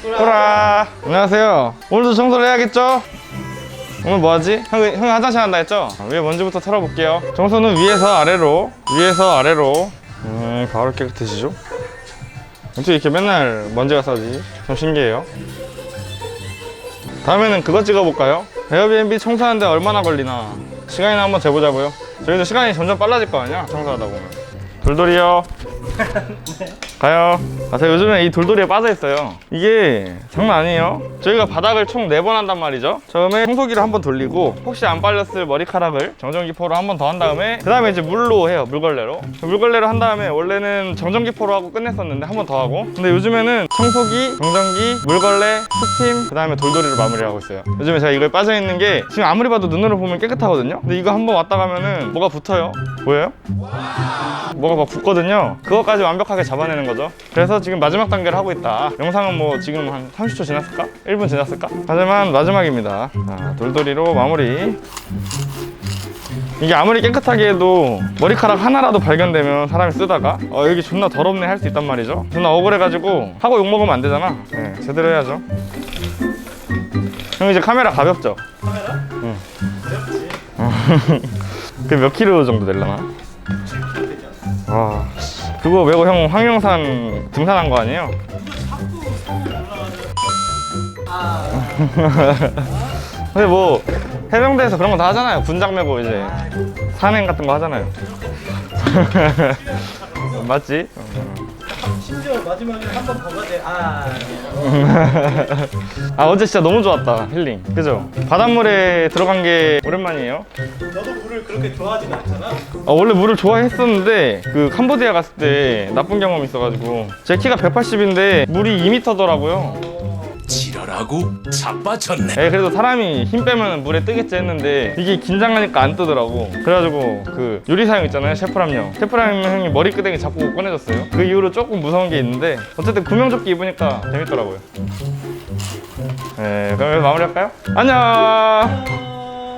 호라. 안녕하세요. 오늘도 청소를 해야겠죠? 오늘 뭐하지? 형이 화장실 한다 했죠? 위에 먼지부터 털어볼게요. 청소는 위에서 아래로 바로 깨끗해지죠? 어떻게 이렇게 맨날 먼지가 싸지? 좀 신기해요. 다음에는 그거 찍어볼까요? 에어비앤비 청소하는데 얼마나 걸리나 시간이나 한번 재보자고요. 저희도 시간이 점점 빨라질 거 아니야? 청소하다 보면. 돌돌이요. 가요. 제가 요즘에 이 돌돌이에 빠져있어요. 이게 장난 아니에요. 저희가 바닥을 총 4번 한단 말이죠. 처음에 청소기를 한번 돌리고 혹시 안 빨렸을 머리카락을 정전기포로 한 번 더 한 다음에 그 다음에 이제 물로 해요. 물걸레로 한 다음에 원래는 정전기포로 하고 끝냈었는데 한 번 더 하고, 근데 요즘에는 청소기, 정전기, 물걸레, 스팀, 그 다음에 돌돌이로 마무리하고 있어요. 요즘에 제가 이거에 빠져있는 게 지금 아무리 봐도 눈으로 보면 깨끗하거든요. 근데 이거 한번 왔다 가면은 뭐가 붙어요. 보여요? 뭐가 막 붙거든요. 그것까지 완벽하게 잡아내는 거죠. 그래서 지금 마지막 단계를 하고 있다. 영상은 뭐 지금 한 30초 지났을까? 1분 지났을까? 하지만 마지막입니다. 돌돌이로 마무리. 이게 아무리 깨끗하게 해도 머리카락 하나라도 발견되면 사람이 쓰다가 여기 존나 더럽네 할 수 있단 말이죠. 존나 억울해가지고 하고 욕먹으면 안 되잖아. 네, 제대로 해야죠. 형 이제 카메라 가볍죠? 카메라? 응. 가볍지. 그 몇 킬로 정도 될라나? 7kg 되지 않나? 와, 그거 메고 형 황룡산 등산한 거 아니에요? 근데 뭐 해병대에서 그런 거 다 하잖아요. 군장 메고 이제 산행 같은 거 하잖아요. 맞지? 심지어 마지막에 한 번 더 가대. 어제 진짜 너무 좋았다. 힐링. 그죠? 바닷물에 들어간 게 오랜만이에요. 너도 물을 그렇게 좋아하진 않잖아. 원래 물을 좋아했었는데 그 캄보디아 갔을 때 나쁜 경험이 있어가지고 제 키가 180인데 물이 2m더라고요. 지랄하고 자빠졌네. 그래도 사람이 힘 빼면 물에 뜨겠지 했는데 이게 긴장하니까 안 뜨더라고. 그래가지고 그 요리사형 있잖아요. 셰프람형 형이 머리끄댕이 잡고 꺼내줬어요. 그 이후로 조금 무서운 게 있는데 어쨌든 구명조끼 입으니까 재밌더라고요. 그럼 여기서 마무리할까요? 안녕.